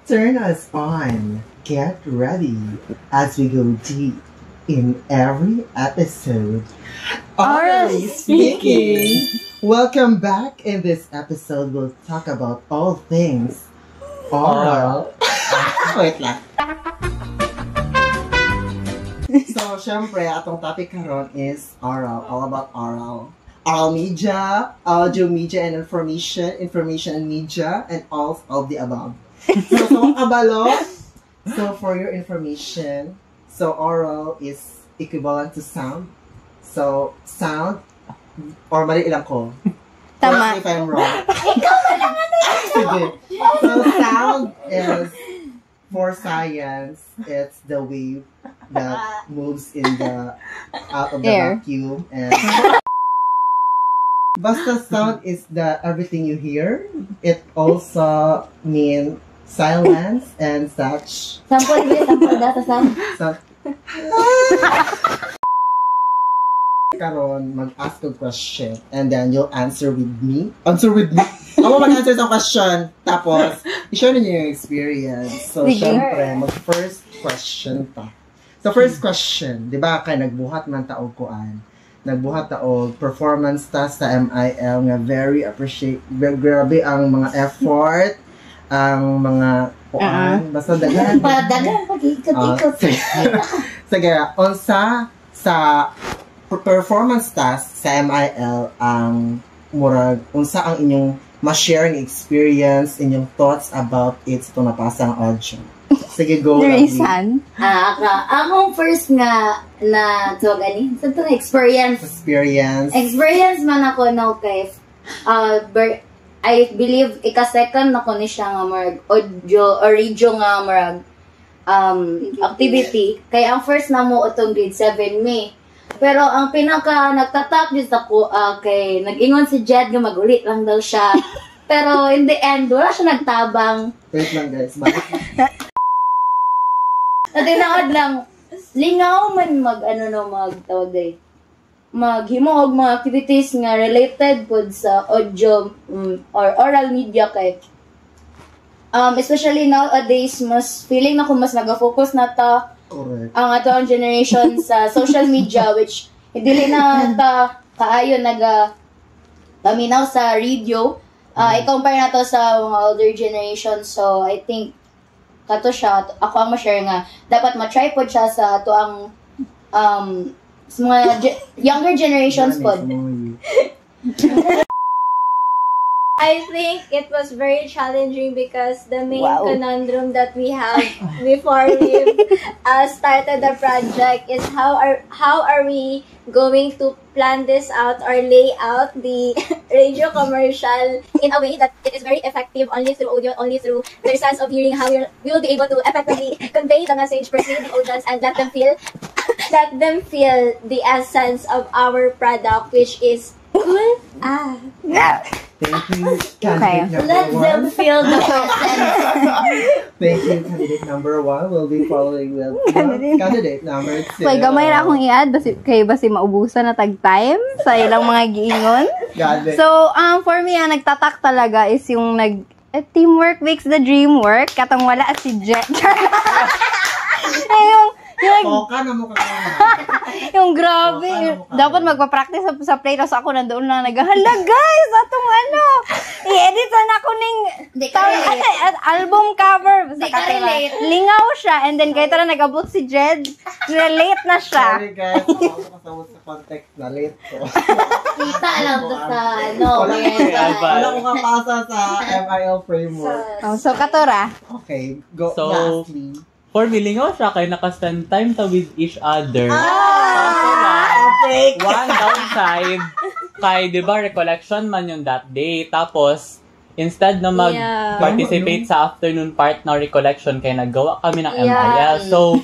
Turn us on. Get ready as we go deep in every episode. Orally speaking. Welcome back. In this episode, we'll talk about all things oral. Wait lang. So, syempre, atong topic karon is oral. All about oral. Oral media, audio media and information and media, and all of the above. So, kabalo. So, for your information, so oral is equivalent to sound. So, sound, or mali ilang ko. Tama. Correct me if I'm wrong. Sige. So, sound is, for science, it's the wave that moves in the, out of the air. vacuum. And basta sound is the everything you hear. It also means silence and such. Sample data sound. So, karon mag-ask a question and then you'll answer with me. Ako mag-answer sa question. Tapos, i-share ninyo yung experience. So, syempre, mag-first question pa. So, first question, di ba, kay nagbuhat man taog kuan. Nagbuhat taog performance task sa MIL nga very appreciate, grabe ang mga effort, ang mga kuan, basta dagan. Dagan, pag-ikot-ikot. Sige, unsa sa performance task sa MIL ang murag, unsa ang inyong ma-sharing experience, inyong thoughts about it sa itong napasang audio. Sige, go. Narisan? Akong first nga na to gani. Sa itong experience. Experience man ako no kay I believe ika-second na ko ni siya nga marag audio or radio nga marag activity. Kaya ang first na mo itong grade 7 May. Pero ang pinaka nagtatap dito ako kay nag-ingon si Jed nga magulit lang daw siya. Pero in the end, wala siya nagtabang. Wait lang guys, bakit? Natinaad lang, lingaw man magtawag day. Maghimo og mga activities nga related pod sa audio or oral media kay especially nowadays mas feeling na ko mas naga-focus na ta ang atong generation sa social media which hindi na ta kaayo paminaw sa radio. I-compare na to sa mga older generation, so I think kato siya, ako ang ma-share nga dapat ma-try pod siya sa ato ang mga younger generations pod. I think it was very challenging because the main conundrum that we have before we started the project is how are we going to plan this out or lay out the radio commercial in a way that it is very effective only through audio, only through their sense of hearing, how we will be able to effectively convey the message, persuade the audience, and let them feel the essence of our product, which is good. Thank you, candidate number Let one. them feel the essence. Thank you, candidate number one. We'll be following with candidate number two. Kaya gamay na akong i-add kay basi maubusan na tag-time sa ilang mga giingon. So, for me, nagtatak talaga is yung teamwork makes the dream work. Katong wala si Jet. Yung grabe. Dapat magpa-practice sa play. Tapos ako nandoon lang naghahala, guys, atong i-edit na ako ning album cover. Lingaw siya. And then kayo tala nag-abot si Jed. Relate na siya. Sorry guys, ako kasawad sa context na late ko. Kita lang to sa Wala ko kapasa sa MIL framework. So, Katora. Okay, go. So, lastly. For me, lingaw siya kay naka-spend time ta with each other. One downside, kay, di ba, recollection man yung that day. Tapos, instead na mag-participate sa afternoon part ng recollection, kay naggawa kami ng MIL. So,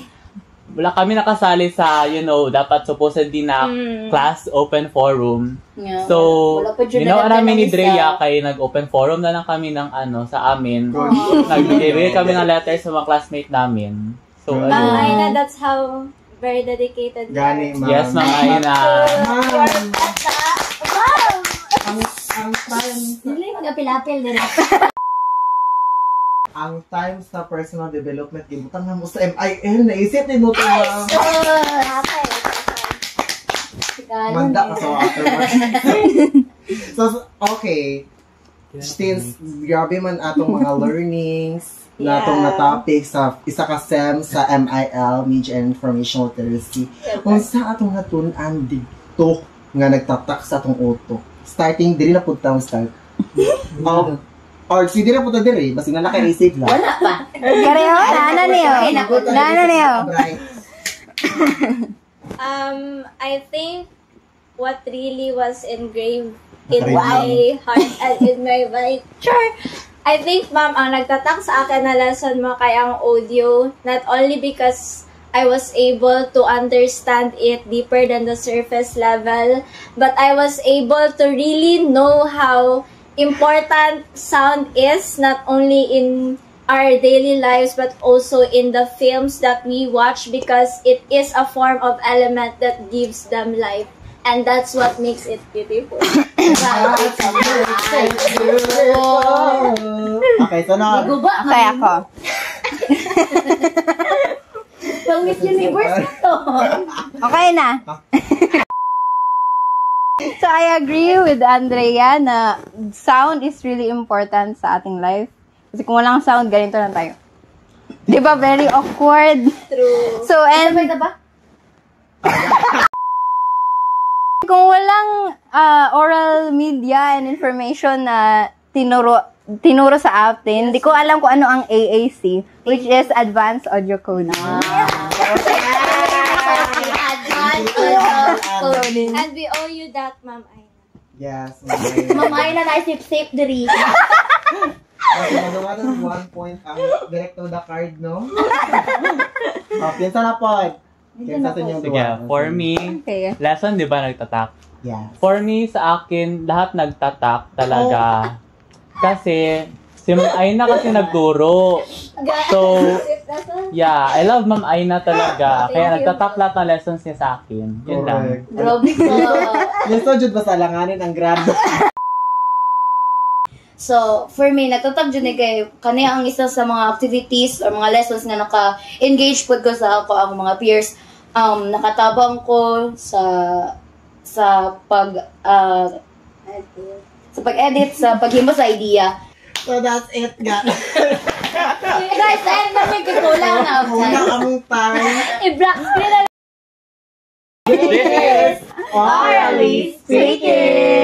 wala kami nakasali sa, dapat supposedly na class open forum. Yeah. So, namin ni Drea kay nag-open forum na lang kami ng sa amin. Nagbigay kami ng letters sa mga classmate namin. So, Aina, that's how very dedicated you are. Gani, ma'am. Yes, ma'am Aina. Ang time. Hindi mag-apil-apil din. ang time sa personal development, ibutan na mo sa MIL, naisip din mo ito lang. Manda ka sa afterwards. So, okay. Since grabe man atong mga learnings, natong na topic sa isa ka SEM sa MIL, Media and Informational Literacy. Unsa atong natunan dito nga nagtatak sa atong auto? Starting, dili na po taong start. Or si dili na po ta diri, basta na naka-receive lang. Wala pa. Kareho, nana niyo. Nana niyo. I think what really was engraved in my heart and in my mind. Sure. I think, ma'am, ang nagtatak sa akin na lesson mo kay ang audio, not only because I was able to understand it deeper than the surface level, but I was able to really know how important sound is, not only in our daily lives, but also in the films that we watch, because it is a form of element that gives them life. And that's what makes it beautiful. Okay, so now. Okay, ako. Pang Miss Universe na to. Okay na. So, I agree with Andrea na sound is really important sa ating life. Kasi kung walang sound, ganito lang tayo. Di ba? Very awkward. True. So, and kung walang oral media and information na tinuro sa atin, hindi ko alam kung ano ang AAC, which is Advanced Audio Coding. And we owe you that, Ma'am Aina. Yes, Ma'am Aina na isip-sip diri. Okay, magawa ng 1 point ang direct to the card, no? Pinsa na po. Pinsa sa inyong Sige, for me, lesson, di ba, nagtatak? Yes. For me, sa akin, lahat nagtatak talaga. Kasi, si Ma'am Aina kasi nagturo. So, yeah, I love Ma'am Aina talaga. Kaya nagtatak lahat ng lessons niya sa akin. Yun lang. Grabe ko. Lesson jud ba sa langanin ang grado? So, for me, nagtatag dyan kay kaniya ang isa sa mga activities or mga lessons nga naka-engage po ko sa ako ang mga peers. Nakatabang ko sa pag-edit, sa paghimo sa idea. So that's it, guys. Guys, ayun na may kikulang na Muna outside. ang time. I-black screen na. This is Orally Speaking.